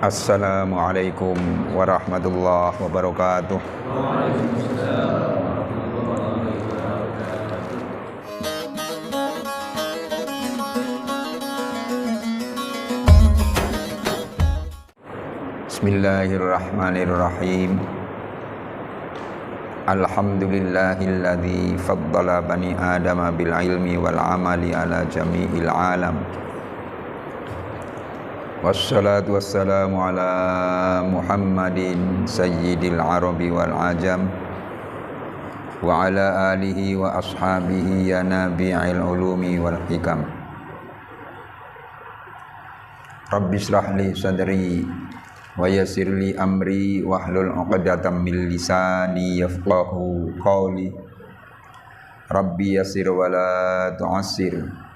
Assalamualaikum warahmatullahi wabarakatuh. Bismillahirrahmanirrahim. Alhamdulillahilladzi faddala bani adama bil ilmi wal amali ala jami'il alam. Wassalatu wassalamu ala Muhammadin sayyidil arabi wal ajam wa ala alihi wa ashabihi ya nabi'il ulumi wal hikam. Rabbi shrah li sadri wa yassir li amri wahlul 'uqdatam min lisani yafqahu qawli. Rabbi yassir wa la tu'assir.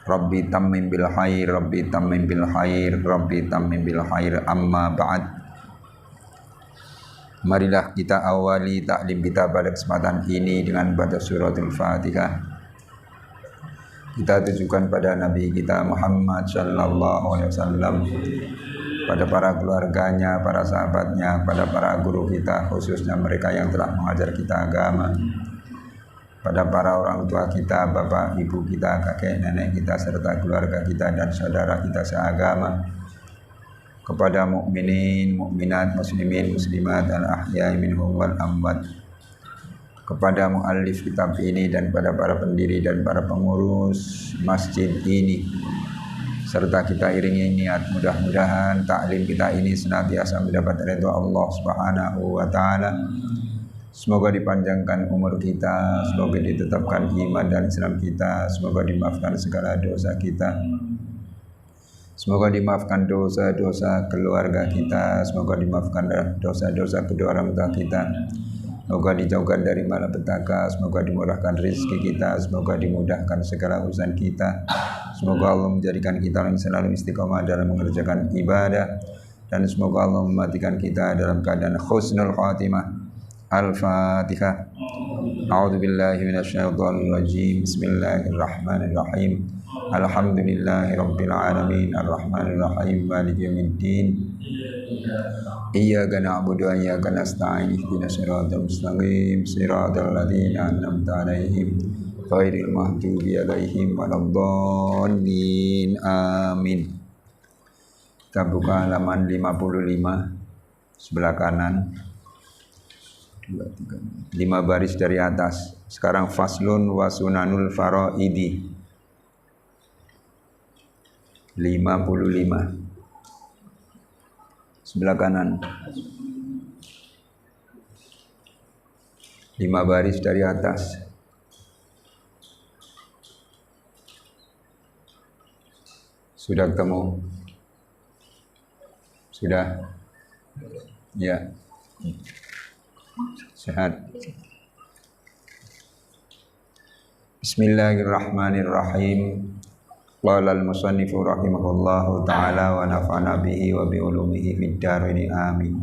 Rabbi tammim bil khair, Rabbi tammim bil khair, Rabbi tammim bil khair. Amma ba'd. Marilah kita awali taklim kita pada kesempatan ini dengan baca suratul Fatihah. Kita tujukan pada Nabi kita Muhammad sallallahu alaihi wasallam, pada para keluarganya, para sahabatnya, pada para guru kita, khususnya mereka yang telah mengajar kita agama, pada para orang tua kita, bapak, ibu kita, kakek, nenek kita, serta keluarga kita dan saudara kita seagama, kepada mukminin, mukminat, muslimin, muslimat, dan ahya'i minhum wal amwat, kepada muallif kitab ini dan pada para pendiri dan para pengurus masjid ini, serta kita iringi niat mudah-mudahan taklim kita ini senantiasa mendapat ridha Allah Subhanahu wa taala. Semoga dipanjangkan umur kita, semoga ditetapkan iman dan Islam kita, semoga dimaafkan segala dosa kita, semoga dimaafkan dosa-dosa keluarga kita, semoga dimaafkan dosa-dosa kedua orang tua kita, semoga dijauhkan dari malapetaka, semoga dimurahkan rezeki kita, semoga dimudahkan segala urusan kita, semoga Allah menjadikan kita yang selalu istiqomah dalam mengerjakan ibadah, dan semoga Allah mematikan kita dalam keadaan husnul khatimah. Al-Fatihah. A'udzu billahi minasyaitonir rajim. Bismillahirrahmanirrahim. Alhamdulillahirabbil alamin arrahmanir rahim maliki yaumiddin. Iyyaka na'budu wa iyyaka nasta'in ihdinas siratal mustaqim siratal ladzina an'amta 'alaihim ghairil maghdubi alaihim waladdallin. Amin. Kita buka halaman 55 sebelah kanan. 5 baris dari atas. Sekarang faslun wa sunanul faraidi 55 sebelah kanan, 5 baris dari atas. Sudah ketemu? Sudah? Ya. Sehat. Bismillahirrahmanirrahim. Qala al-musannifu rahimahullahu ta'ala wa nafa'ana bihi wa bi ulumihi fid dharain amin.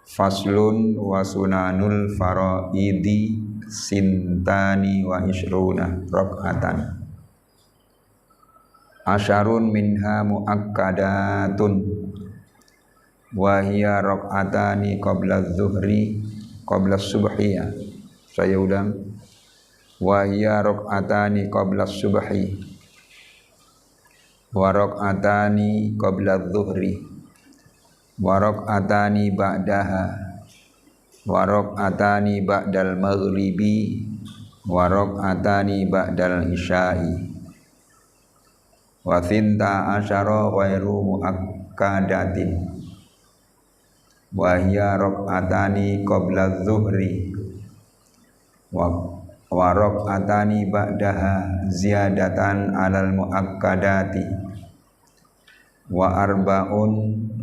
Faslun wa sunanul faraidi sintani wa ishruna rak'atan. Asyarun minha muakkadatun wa hiya rak'atani qabla adh-dhuhri qabla as-subhi. Saya ulang. Wa hiya rak'atani qabla as-subhi wa rak'atani qabla adh-dhuhri wa rak'atani ba'daha wa rak'atani ba'dal maghribi wa rak'atani ba'dal isya'i wa thinta asyara ghairu muakkadatin wa hiya rak'atani qabla adh-dhuhri wa rak'atani ba'daha ziyadatan 'alal muakkadati wa arba'un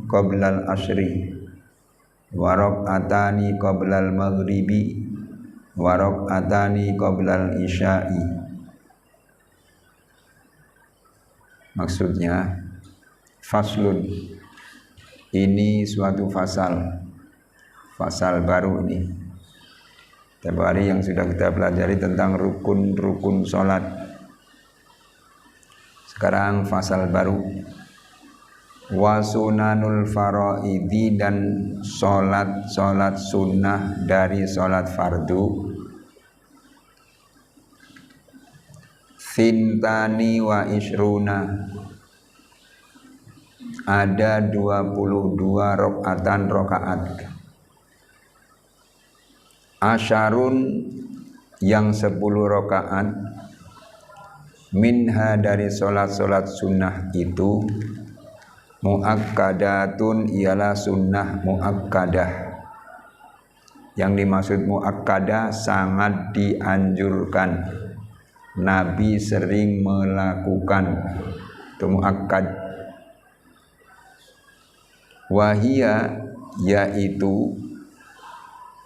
qabla al-ashri wa rak'atani qabla al-maghribi wa rak'atani qabla al-isya'i. Maksudnya faslun, ini suatu fasal baru ini. Tiap hari yang sudah kita pelajari tentang rukun-rukun sholat. Sekarang fasal baru. wa sunanul faraidi dan sholat sunnah dari sholat fardu Sintani wa isruna ada 22 rakaat. Asyarun yang 10 rakaat. Minha dari solat sunnah itu muakkadatun ialah sunnah muakkadah. Yang dimaksud muakkadah sangat dianjurkan. Nabi sering melakukan itu muakkad. Wahia yaitu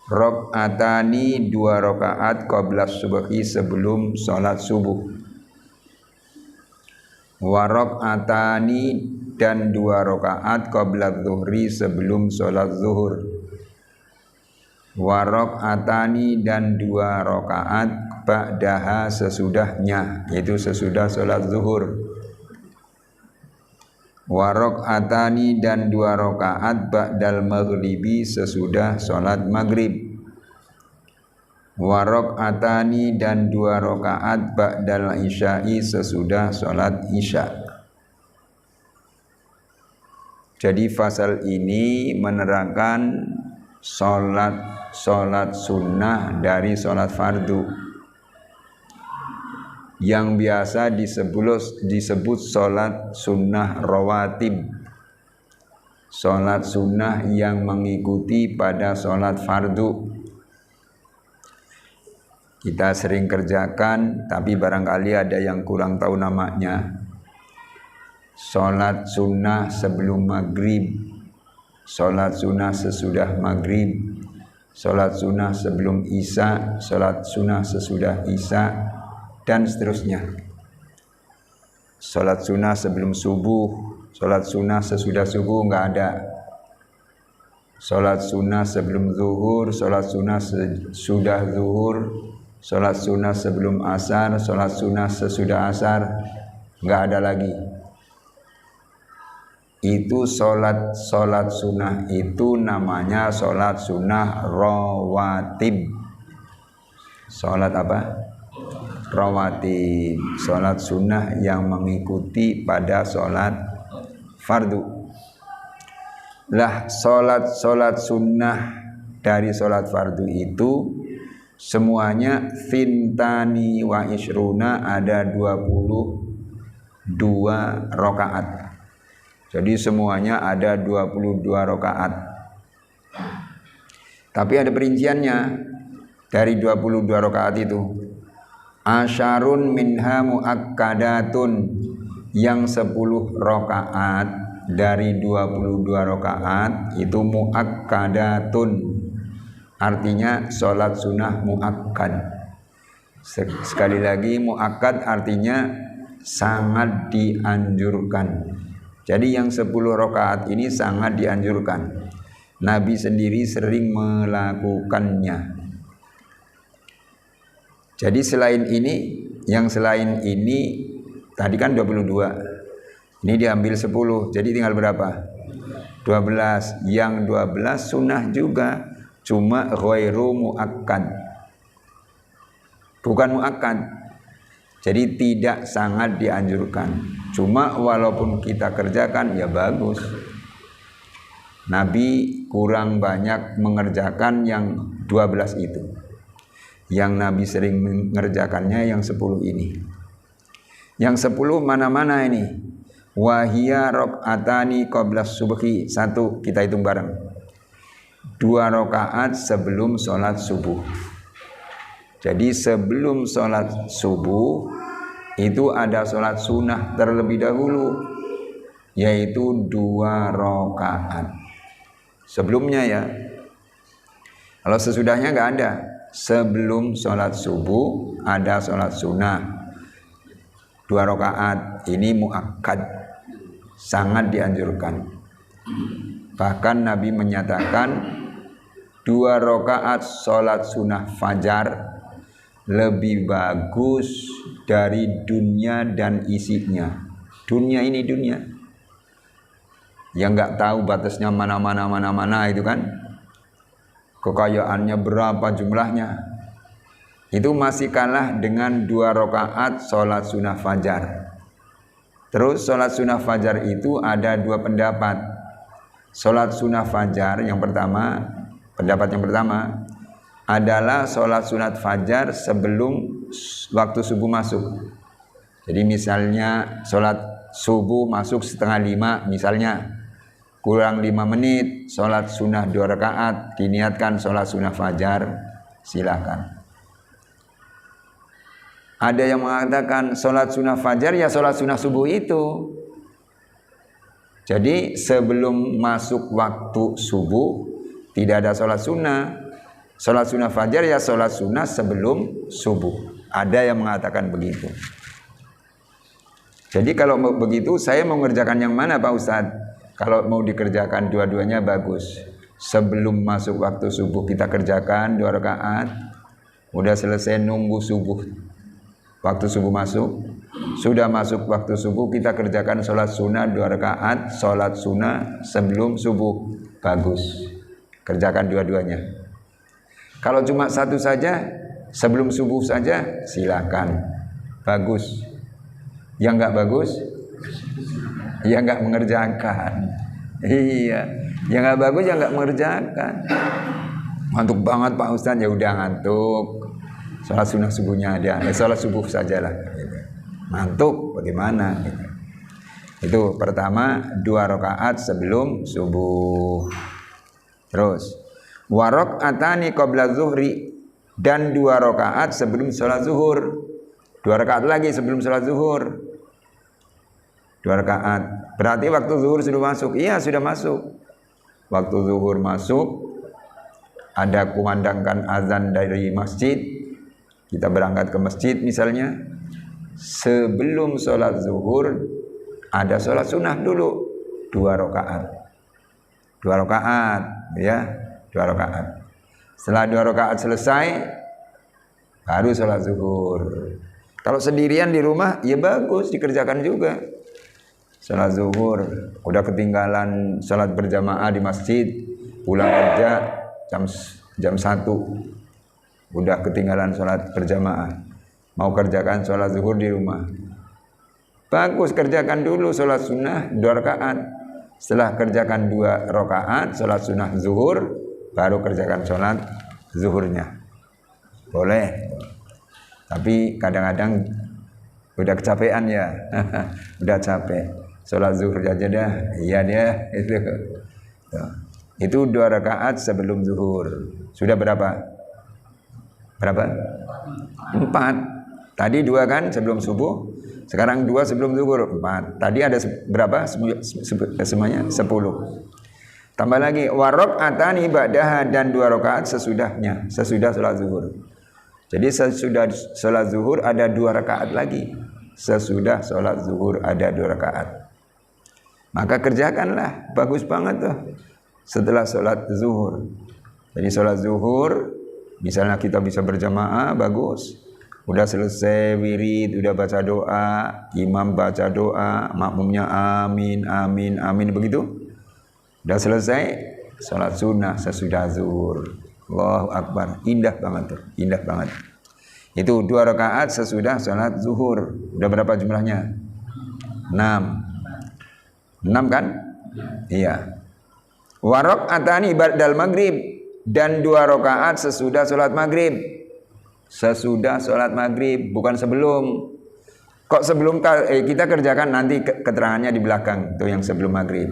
rakaatani 2 rakaat qabla subhi sebelum salat subuh. Wa rakaatani dan 2 rakaat qabla zuhri sebelum salat zuhur. Wa rakaatani dan 2 rakaat ba'daha sesudahnya, yaitu sesudah salat zuhur. Wa rakaatani dan 2 rakaat ba'dal maghribi sesudah salat maghrib. Wa rakaatani dan 2 rakaat ba'dal isya'i sesudah salat isya. Jadi fasal ini menerangkan salat sunnah dari salat fardu yang biasa disebut salat sunnah rawatib, salat sunnah yang mengikuti pada salat fardu. Kita sering kerjakan, tapi barangkali ada yang kurang tahu namanya. Salat sunnah sebelum maghrib, salat sunnah sesudah maghrib, salat sunnah sebelum isya, salat sunnah sesudah isya, dan seterusnya. Salat sunnah sebelum subuh, salat sunnah sesudah subuh enggak ada. Salat sunnah sebelum zuhur, salat sunnah sesudah zuhur, salat sunnah sebelum asar, salat sunnah sesudah asar, enggak ada lagi. Itu salat sunnah itu namanya salat sunnah rawatib. Salat apa? Rawatib, salat sunnah yang mengikuti pada salat fardu. Lah salat sunnah dari salat fardu itu semuanya fintani wa isruna ada 22 rakaat. Jadi semuanya ada 22 rakaat. Tapi ada perinciannya dari 22 rakaat itu. Asyarun minha muakkadatun yang 10 rakaat dari 22 rakaat itu muakkadatun, artinya sholat sunnah muakkad. Sekali lagi muakkad artinya sangat dianjurkan. Jadi yang 10 rakaat ini sangat dianjurkan. Nabi sendiri sering melakukannya. Jadi selain ini, tadi kan 22. Ini diambil 10, jadi tinggal berapa? 12. Yang 12 sunnah juga, cuma ghairu muakkad. Bukan muakkad. Jadi tidak sangat dianjurkan. Cuma walaupun kita kerjakan ya bagus. Nabi kurang banyak mengerjakan yang 12 itu. Yang Nabi sering mengerjakannya yang 10 ini. Yang 10 mana-mana ini? Wahia rakaatani qabla subhi. 1 kita hitung bareng. 2 rakaat sebelum sholat subuh. Jadi sebelum sholat subuh itu ada sholat sunnah terlebih dahulu, yaitu 2 rakaat. Sebelumnya ya. Kalau sesudahnya nggak ada. Sebelum sholat subuh ada sholat sunnah 2 rakaat. Ini muakkad, sangat dianjurkan. Bahkan Nabi menyatakan 2 rakaat sholat sunnah fajar lebih bagus dari dunia dan isinya. Dunia ini dunia. yang nggak tahu batasnya mana itu kan, kekayaannya berapa jumlahnya, itu masih kalah dengan 2 rakaat sholat sunnah fajar. Terus sholat sunnah fajar itu ada 2 pendapat. Sholat sunnah fajar yang pertama, pendapat yang pertama adalah sholat sunat fajar sebelum waktu subuh masuk. Jadi misalnya sholat subuh masuk 4:30 misalnya, kurang 5 menit sholat sunnah 2 rakaat, diniatkan sholat sunnah fajar, silakan. Ada yang mengatakan sholat sunnah fajar ya sholat sunnah subuh itu. Jadi sebelum masuk waktu subuh tidak ada sholat sunnah. Sholat sunnah fajar ya sholat sunnah sebelum subuh. Ada yang mengatakan begitu. Jadi kalau begitu saya mau mengerjakan yang mana Pak Ustadz? Kalau mau dikerjakan dua-duanya bagus. Sebelum masuk waktu subuh kita kerjakan 2 rakaat. Udah selesai nunggu subuh. Waktu subuh masuk. Sudah masuk waktu subuh kita kerjakan sholat sunnah 2 rakaat. Sholat sunnah sebelum subuh. Bagus. Kerjakan dua-duanya. Kalau cuma satu saja sebelum subuh saja silakan. Bagus. Yang enggak bagus ya enggak mengerjakan. Iya, yang enggak bagus ya enggak mengerjakan. Ngantuk banget Pak Ustadz, ya udah ngantuk. Sholat sunnah subuhnya ada, sholat subuh sajalah. Ngantuk bagaimana? Itu pertama 2 rakaat sebelum subuh. Terus warakaatani qabla zuhri, dan 2 rakaat sebelum sholat zuhur. 2 rakaat lagi sebelum sholat zuhur. 2 rakaat. Berarti waktu zuhur sudah masuk. Iya sudah masuk. Waktu zuhur masuk, ada kumandangkan azan dari masjid. Kita berangkat ke masjid misalnya. Sebelum sholat zuhur ada sholat sunnah dulu 2 rakaat. 2 rakaat ya, 2 rakaat. Setelah 2 rakaat selesai baru sholat zuhur. Kalau sendirian di rumah ya bagus dikerjakan juga. Sholat zuhur udah ketinggalan sholat berjamaah di masjid, pulang kerja jam 1 udah ketinggalan sholat berjamaah, mau kerjakan sholat zuhur di rumah. Bagus kerjakan dulu sholat sunnah 2 rakaat. Setelah kerjakan 2 rakaat sholat sunnah zuhur, baru kerjakan sholat zuhurnya. Boleh. Tapi kadang-kadang udah kecapean ya. Udah capek. Sholat zuhur aja dah. Iya dia itu. Itu 2 rakaat sebelum zuhur. Sudah berapa? Berapa? 4. Tadi 2 kan sebelum subuh. Sekarang 2 sebelum zuhur. 4. Tadi ada berapa? Semuanya 10. Tambah lagi warakaatani ba'daha, dan 2 rakaat sesudahnya, sesudah sholat zuhur. Jadi sesudah sholat zuhur ada 2 rakaat lagi. Sesudah sholat zuhur ada 2 rakaat. Maka kerjakanlah, bagus banget tuh. Setelah sholat zuhur. Jadi sholat zuhur, misalnya kita bisa berjamaah, bagus. Udah selesai wirid, udah baca doa, imam baca doa, makmumnya amin, amin, amin, begitu. Udah selesai, sholat sunnah sesudah zuhur. Allahu Akbar, indah banget tuh, indah banget. Itu 2 rakaat sesudah sholat zuhur. Udah berapa jumlahnya? 6 kan? Iya. Warakaatani ba'dal maghrib, dan 2 rakaat sesudah sholat maghrib. Sesudah sholat maghrib, bukan sebelum. Kok sebelum? Kita kerjakan nanti keterangannya di belakang, itu yang sebelum maghrib.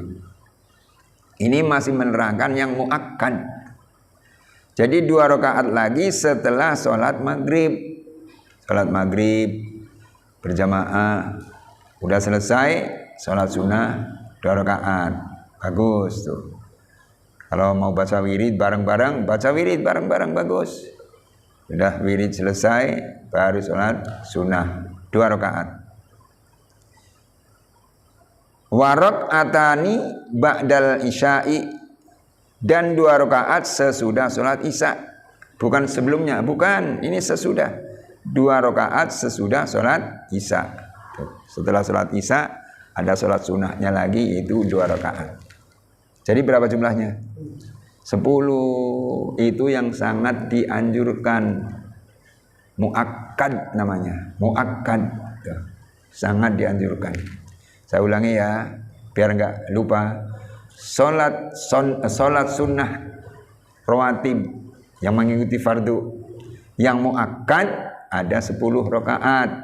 Ini masih menerangkan yang muakkad. Jadi 2 rakaat lagi setelah sholat maghrib. Sholat maghrib berjamaah, udah selesai sholat sunnah 2 rakaat. Bagus tuh. Kalau mau baca wirid bareng-bareng, baca wirid bareng-bareng, bagus. Udah wirid selesai, baru sholat sunnah 2 rakaat. Warakaatani ba'dal isya'i, dan 2 rakaat sesudah sholat isya. Bukan sebelumnya, bukan. Ini sesudah. 2 rakaat sesudah sholat isya. Setelah sholat isya ada sholat sunnahnya lagi, yaitu 2 rakaat. Jadi berapa jumlahnya? 10. Itu yang sangat dianjurkan. Muakkad namanya. Muakkad. Sangat dianjurkan. Saya ulangi ya, biar nggak lupa. Salat sunnah rawatib yang mengikuti fardu yang muakkad ada 10 rakaat.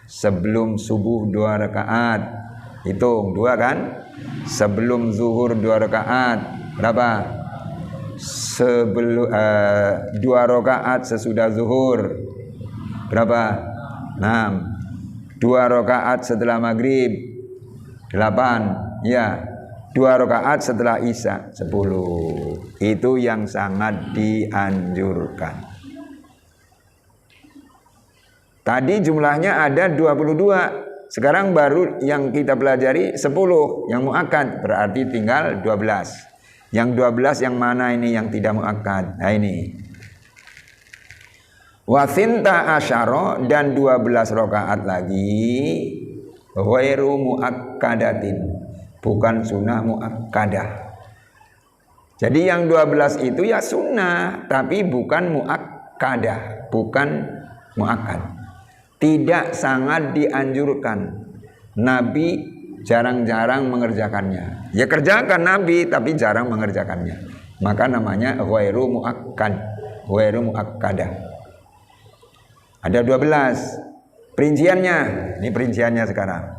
Sebelum subuh 2 rakaat. Hitung 2 kan? Sebelum zuhur 2 rakaat. Berapa? Sebelum 2 rakaat sesudah zuhur. Berapa? 6. 2 rakaat setelah maghrib. 8. Ya. 2 rakaat setelah isya. 10. Itu yang sangat dianjurkan. Tadi jumlahnya ada 22. Sekarang baru yang kita pelajari 10 yang muakkad, berarti tinggal 12. Yang 12 yang mana ini yang tidak muakkad? Nah ini. Wasinta asyara dan 12 rakaat lagi ghairu muakkadatin, bukan sunnah muakkadah. Jadi yang 12 itu ya sunnah tapi bukan muakkadah, bukan muakkad. Tidak sangat dianjurkan. Nabi jarang-jarang mengerjakannya. Ya kerjakan Nabi tapi jarang mengerjakannya. Maka namanya ghairu muakkad, ghairu muakkadah. Ada 12. Perinciannya, ini perinciannya sekarang.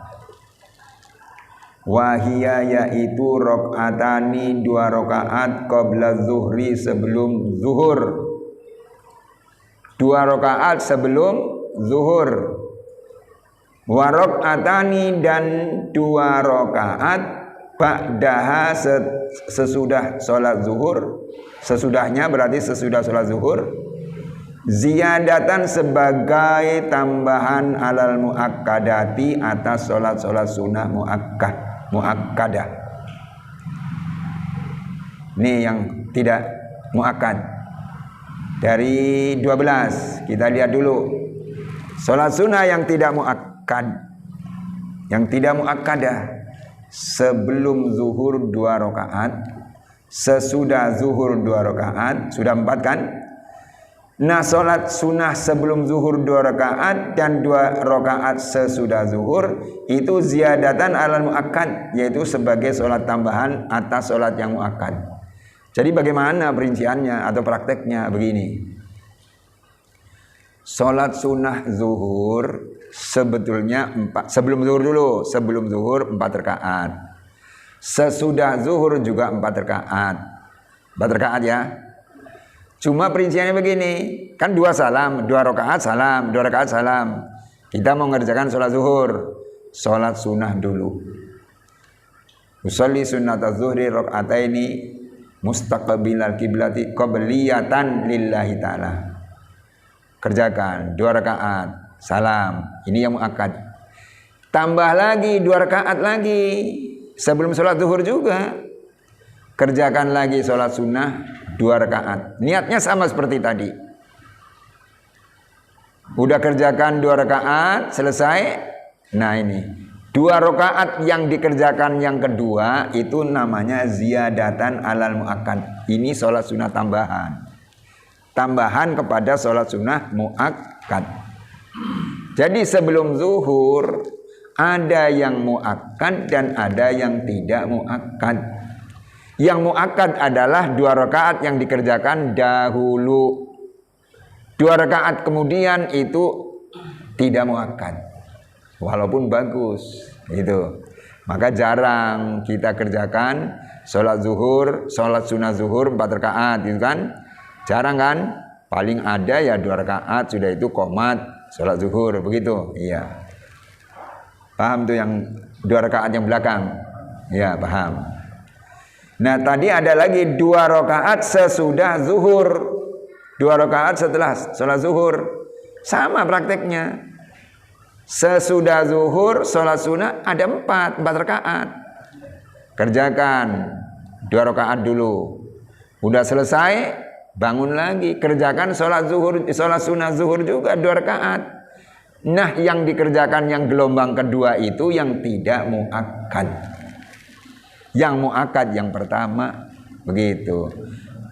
Wahia yaitu rakaatani 2 rakaat qabla zuhri sebelum zuhur. 2 rakaat sebelum zuhur. Wa rakaatani dan 2 rakaat ba'daha sesudah sholat zuhur. Sesudahnya berarti sesudah sholat zuhur. Ziyadatan sebagai tambahan alal muakkadati atas sholat-sholat sunnah muakkadah. Ini yang tidak muakkad. Dari 12 kita lihat dulu. Sholat sunnah yang tidak muakkad, yang tidak muakkadah, sebelum zuhur 2 rakaat, sesudah zuhur 2 rakaat, sudah 4 kan? Nah sholat sunnah sebelum zuhur 2 rakaat dan 2 rakaat sesudah zuhur itu ziyadatan alal muakkad, yaitu sebagai sholat tambahan atas sholat yang muakkad. Jadi bagaimana perinciannya atau prakteknya? Begini. Sholat sunnah zuhur sebetulnya 4, sebelum zuhur dulu, sebelum zuhur 4 rakaat. Sesudah zuhur juga 4 rakaat. 4 rakaat ya. Cuma perinciannya begini, kan 2 salam, 2 rakaat salam, 2 rakaat salam. Kita mau mengerjakan sholat zuhur, sholat sunnah dulu. Usolli sunnata zuhri rakaataini mustaqbilal kiblati qabliyatan lillahi ta'ala. Kerjakan 2 rakaat salam, ini yang muakkad. Tambah lagi 2 rakaat lagi sebelum sholat zuhur juga. Kerjakan lagi sholat sunnah 2 rakaat. Niatnya sama seperti tadi. Udah kerjakan 2 rakaat selesai. Nah ini 2 rakaat yang dikerjakan yang kedua itu namanya ziyadatan alal muakkad. Ini sholat sunnah tambahan. Tambahan kepada sholat sunnah muakkad. Jadi sebelum zuhur ada yang muakkad dan ada yang tidak muakkad. Yang muakkad adalah 2 rakaat yang dikerjakan dahulu. 2 rakaat kemudian itu tidak muakkad. Walaupun bagus gitu. Maka jarang kita kerjakan sholat zuhur, sholat sunnah zuhur 4 rakaat gitu kan. Jarang kan? Paling ada ya 2 rakaat, sudah itu qomat sholat zuhur, begitu. Iya. Paham tuh yang 2 rakaat yang belakang? Iya, paham. Nah, tadi ada lagi 2 rakaat sesudah zuhur. 2 rakaat setelah sholat zuhur. Sama prakteknya. Sesudah zuhur sholat sunnah ada 4 rakaat. Kerjakan 2 rakaat dulu. Udah selesai, bangun lagi, kerjakan sholat zuhur, sholat sunnah zuhur juga 2 rakaat. Nah, yang dikerjakan yang gelombang kedua itu yang tidak muakkad. Yang muakkad yang pertama, begitu.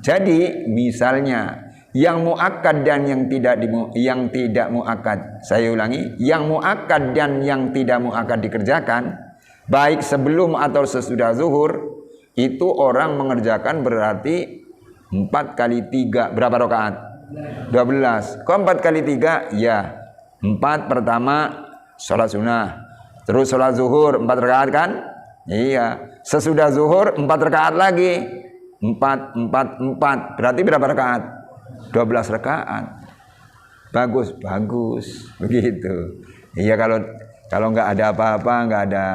Jadi misalnya yang muakkad dan yang tidak muakkad, saya ulangi, yang muakkad dan yang tidak muakkad dikerjakan baik sebelum atau sesudah zuhur, itu orang mengerjakan berarti 4 kali 3 berapa rakaat? 12. Kok 4 kali 3? Ya, 4 pertama sholat sunnah, terus sholat zuhur 4 rakaat kan? Iya. Sesudah zuhur 4 rakaat lagi, 4 berarti berapa rakaat? 12 rakaat. Bagus begitu. Iya, kalau nggak ada apa-apa, nggak ada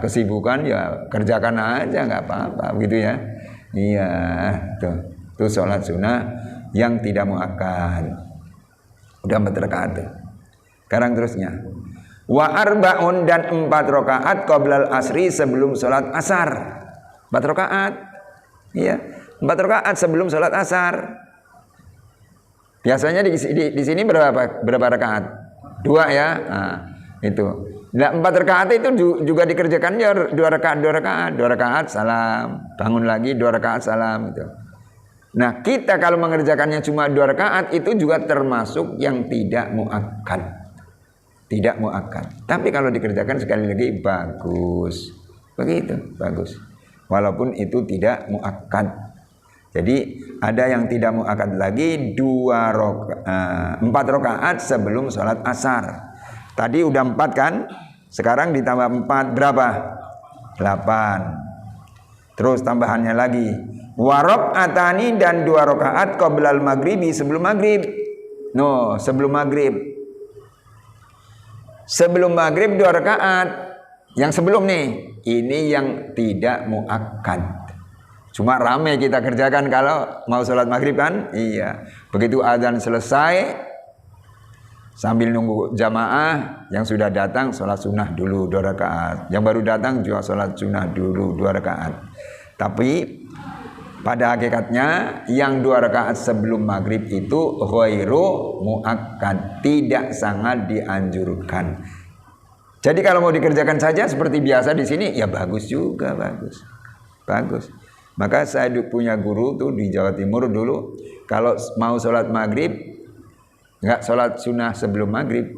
kesibukan, ya kerjakan aja, nggak apa-apa, begitu ya. Iya, tuh sholat sunnah yang tidak muakkad. Udah 4 rakaat tuh. Sekarang terusnya. Wa arba'un dan 4 rakaat qoblal asri sebelum sholat asar. 4 rakaat. Iya, 4 rakaat sebelum sholat asar. Biasanya di sini berapa rakaat? 2 ya. Nah, itu. Nah, 4 rakaat itu juga dikerjakan ya 2 rakaat salam, bangun lagi 2 rakaat salam gitu. Nah, kita kalau mengerjakannya cuma 2 rakaat itu juga termasuk yang tidak muakkad. Tidak muakkad. Tapi kalau dikerjakan sekali lagi bagus. Begitu, bagus. Walaupun itu tidak muakkad. Jadi ada yang tidak muakkad lagi 4 rakaat sebelum sholat asar. Tadi udah 4 kan? Sekarang ditambah 4 berapa? 8. Terus tambahannya lagi. Warok atani dan 2 rakaat qoblal maghribi sebelum maghrib. No, sebelum maghrib. Sebelum maghrib 2 rakaat. Yang sebelum nih, ini yang tidak muakkad. Cuma ramai kita kerjakan kalau mau sholat maghrib kan? Iya. Begitu azan selesai, sambil nunggu jamaah yang sudah datang sholat sunnah dulu 2 rakaat. Yang baru datang juga sholat sunnah dulu 2 rakaat. Tapi pada hakikatnya yang 2 rakaat sebelum maghrib itu ghairu muakkad, tidak sangat dianjurkan. Jadi kalau mau dikerjakan saja seperti biasa di sini, ya bagus juga, bagus. Maka saya punya guru tuh di Jawa Timur dulu, kalau mau sholat maghrib nggak sholat sunnah sebelum maghrib.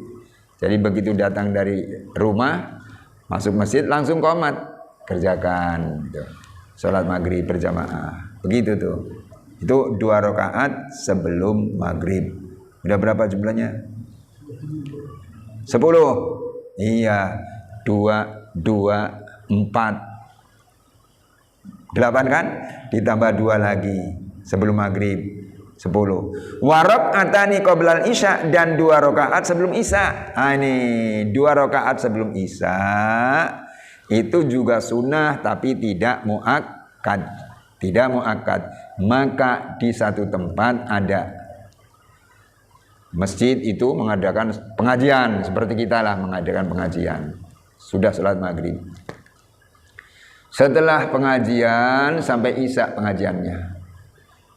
Jadi begitu datang dari rumah, masuk masjid langsung qomat, kerjakan gitu. Sholat maghrib berjamaah. Begitu tuh. Itu 2 rakaat sebelum maghrib. Udah berapa jumlahnya? 10. Iya. 2, 4. 8 kan? Ditambah 2 lagi sebelum maghrib. 10. Warok atani qoblal isya dan 2 rakaat sebelum isya. Nah ini 2 rakaat sebelum isya itu juga sunnah tapi tidak muakkad. Tidak muakkad. Maka di satu tempat ada masjid itu mengadakan pengajian, seperti kita lah mengadakan pengajian. Sudah sholat maghrib. Setelah pengajian sampai isya pengajiannya.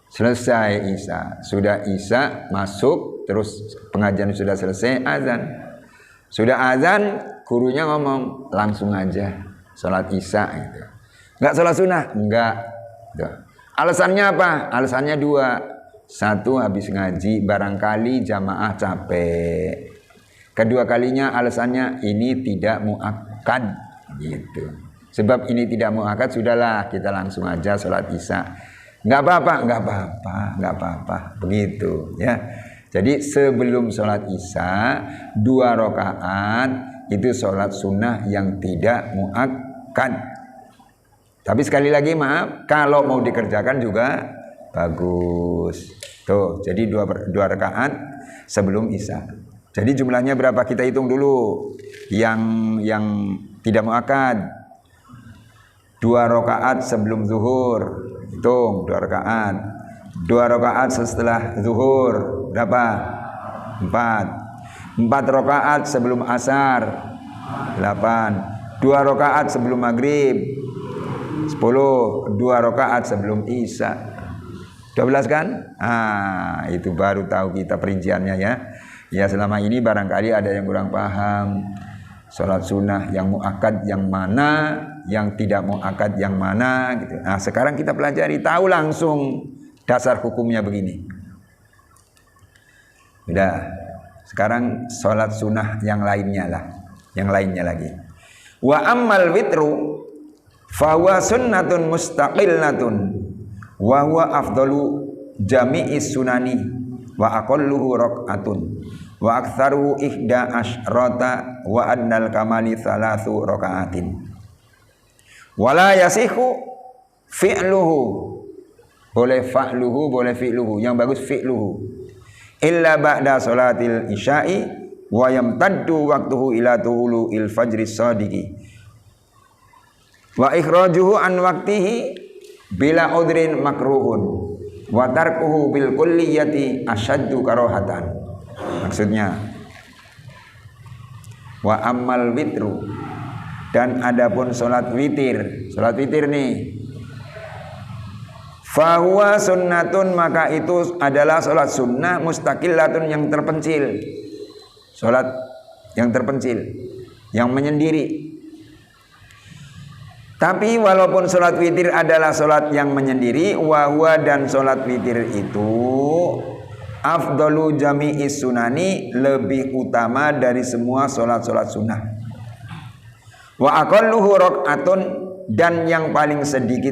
Selesai isya, sudah isya masuk, terus pengajian sudah selesai, azan. Sudah azan, gurunya ngomong langsung aja sholat isya gitu. Enggak sholat sunnah? Enggak. Gitu. Alasannya apa? Alasannya 2. 1, habis ngaji barangkali jamaah capek. Kedua kalinya alasannya ini tidak muakkad gitu. Sebab ini tidak muakkad, sudahlah kita langsung aja sholat isya. Nggak apa-apa, begitu ya. Jadi sebelum sholat isya 2 rakaat itu sholat sunnah yang tidak muakkad. Tapi sekali lagi maaf, kalau mau dikerjakan juga bagus. Tuh, jadi 2 rakaat sebelum isya. Jadi jumlahnya berapa kita hitung dulu? Yang tidak muakkad 2 rakaat sebelum zuhur, hitung 2 rakaat. 2 rakaat setelah zuhur berapa? 4 rakaat sebelum asar 8. 2 rakaat sebelum maghrib 10. 2 rakaat sebelum isya 12 kan? Ah, itu baru tahu kita perinciannya ya. Ya selama ini barangkali ada yang kurang paham. Sholat sunnah yang muakkad yang mana, yang tidak mau akad yang mana gitu. Nah, sekarang kita pelajari, tahu langsung dasar hukumnya begini. Udah. Sekarang sholat sunnah yang lainnya lah, yang lainnya lagi. Wa ammal witru fa huwa sunnatun mustaqillatun wa huwa afdalu jami'is sunani wa aqalluhu rak'atun wa aktsaru ihda asyrata wa adnal kamali thalathu raka'atin wala yasihu fi'luhu, boleh fa'luhu, boleh fi'luhu, yang bagus fi'luhu, illa ba'da salatil isya'i wa yamtaddu waqtuhu ila tuhulu'il fajri shadiqi wa ikhrajuhu an waqtihi bila udrin makruhun wa tarkuhu bil kulliyati asyaddu karohatan. Maksudnya, wa ammal witru, dan adapun salat witir nih, fahuwa sunnatun, maka itu adalah salat sunnah mustaqillatun, yang terpencil, salat yang terpencil, yang menyendiri. Tapi walaupun sholat witir adalah sholat yang menyendiri, wahwa, dan sholat witir itu afdalu jami'is sunani, lebih utama dari semua sholat-sholat sunnah. Wa aqalluhu rak'atun, dan yang paling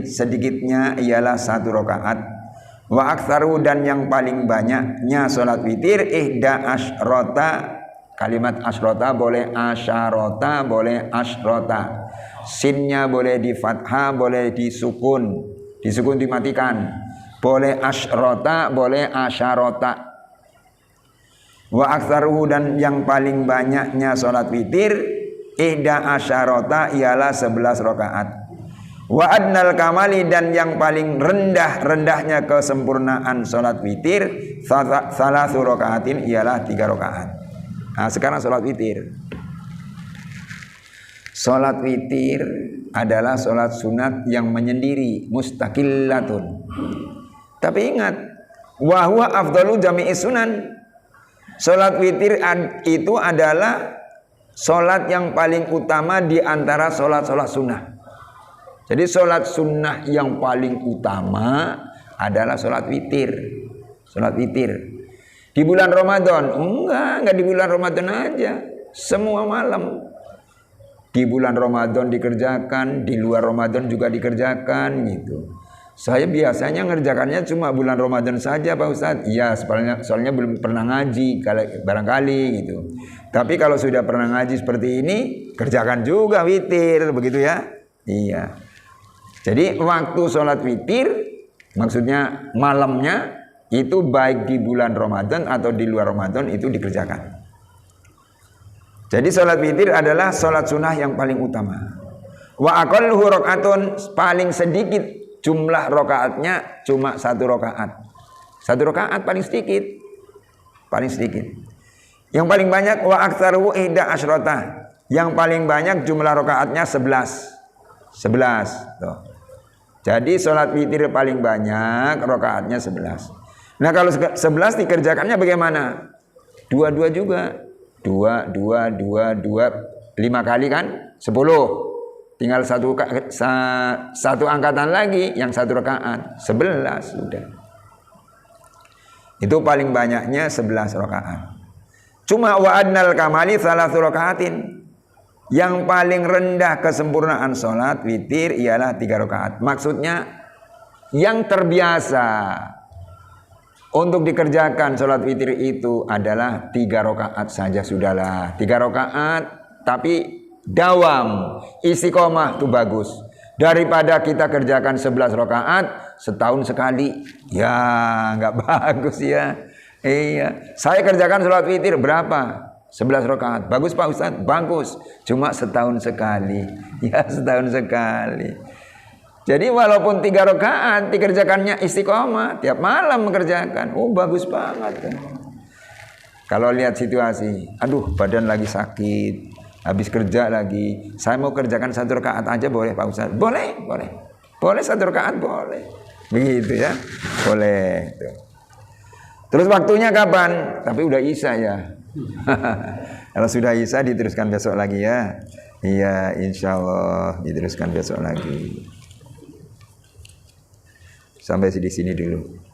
sedikitnya ialah 1 rakaat. Wa aktsaru, dan yang paling banyaknya sholat witir ihda asyrota, kalimat asyrota boleh asyarota, boleh asyrota. Sinnya boleh di fathah, boleh disukun dimatikan. Boleh asyrota, boleh asyarota. Wa aktsaruhu, dan yang paling banyaknya sholat witir ihda asyarota, ialah 11 rakaat. Wa adnal kamali, dan yang paling rendahnya kesempurnaan sholat witir thalathu rakaatin, ialah 3 rakaat. Nah, sekarang sholat witir. Sholat witir adalah sholat sunat yang menyendiri, mustaqillatun. Tapi ingat, wahwa afdalu jami'is sunan. Sholat witir itu adalah sholat yang paling utama di antara sholat-sholat sunnah. Jadi sholat sunnah yang paling utama adalah sholat witir. Sholat witir di bulan Ramadan? Enggak di bulan Ramadan aja, semua malam. Di bulan Ramadan dikerjakan, di luar Ramadan juga dikerjakan gitu. Saya biasanya ngerjakannya cuma bulan Ramadan saja, Pak Ustadz. Iya, soalnya belum pernah ngaji, barangkali gitu. Tapi kalau sudah pernah ngaji seperti ini, kerjakan juga witir, begitu ya? Iya. Jadi waktu sholat witir, maksudnya malamnya, itu baik di bulan Ramadan atau di luar Ramadan itu dikerjakan. Jadi sholat witir adalah sholat sunnah yang paling utama. Wa aqalluhu rak'atun, paling sedikit jumlah rakaatnya cuma 1 rakaat. 1 rakaat paling sedikit. Yang paling banyak wa aktsaruhu ihda asyrota, yang paling banyak jumlah rakaatnya 11. Tuh. Jadi sholat witir paling banyak rakaatnya 11. Nah, kalau 11 dikerjakannya bagaimana? 2 juga. 2, 5 kali kan 10. Tinggal satu angkatan lagi yang 1 rakaat, 11 sudah. Itu paling banyaknya 11 rakaat. Cuma wa adnal kamali thalathu rakaatin, yang paling rendah kesempurnaan sholat witir ialah 3 rakaat. Maksudnya yang terbiasa untuk dikerjakan sholat witir itu adalah 3 rakaat saja sudahlah. 3 rakaat tapi dawam, istiqomah itu bagus. Daripada kita kerjakan 11 rakaat setahun sekali. Ya nggak bagus ya. Iya. Saya kerjakan sholat witir berapa? 11 rakaat. Bagus Pak Ustadz? Bagus. Cuma setahun sekali. Ya setahun sekali. Jadi walaupun 3 rakaat dikerjakannya istiqomah, tiap malam mengerjakan. Oh bagus banget. Kalau lihat situasi, aduh badan lagi sakit, habis kerja lagi, saya mau kerjakan 1 rakaat aja boleh Pak Ustaz? Boleh. Boleh 1 rakaat boleh. Begitu ya. Boleh. Terus waktunya kapan? Tapi udah Isya ya. Kalau sudah Isya diteruskan besok lagi ya. Iya, insya Allah diteruskan besok lagi. Sampai di sini dulu.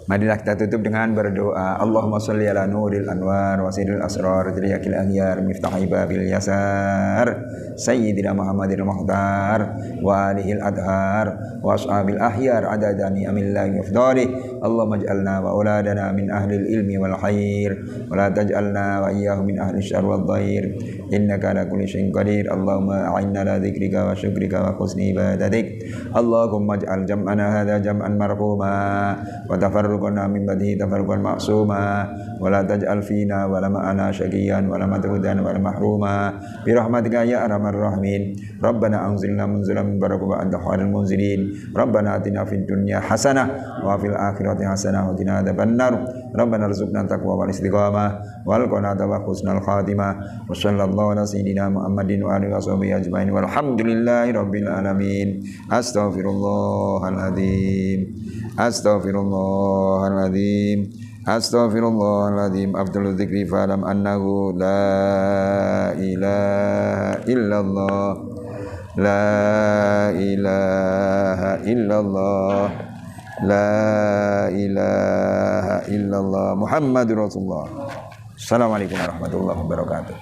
Marilah kita tutup dengan berdoa. Allahumma sholli ala nuril anwar wa sirril asrar tiriyakil aghyar miftahi babil yasar sayyidina Muhammadin muhtar wa alihil adhar wa ashabil ahyar adadani amillahi afdali. Allahumma ij'alna wa auladana min ahlil ilmi wal khair wa la taj'alna wa iyyahum min ahli syarr wal dhair innaka ala kulli syai'in qadir. Allahumma a'inna ala dzikrika wa syukrika wa husni ibadatik. Allahumma ij'al jam'ana hadza jam'an marhuma wa tafarruqana min ba'dihi tafarruqan ma'suma wa la taj'al fina wa la ma'ana syaqiyan wa la matrudan wa la mahruma bi rahmatika ya arhamar rahimin. Rabbana anzilna munzilan mubarakan wa anta khairul munzilin. Rabbana atina fid dunya hasanah wa fil akhirati hasanah wa qina adzabannar. Rabbana rzuqna taqwa wal istiqamah wal qanata wa husnal khatimah. Wa sallallahu ala sayyidina Muhammadin wa alihi washabihi ajmain walhamdulillahi rabbil alamin. Astaghfirullahaladzim. Astaghfirullahaladzim. Astaghfirullahaladzim. Abdul dzikri falam annahu la ilaha illallah. La ilaha illallah. La ilaha illallah Muhammadur Rasulullah. Assalamualaikum warahmatullahi wabarakatuh.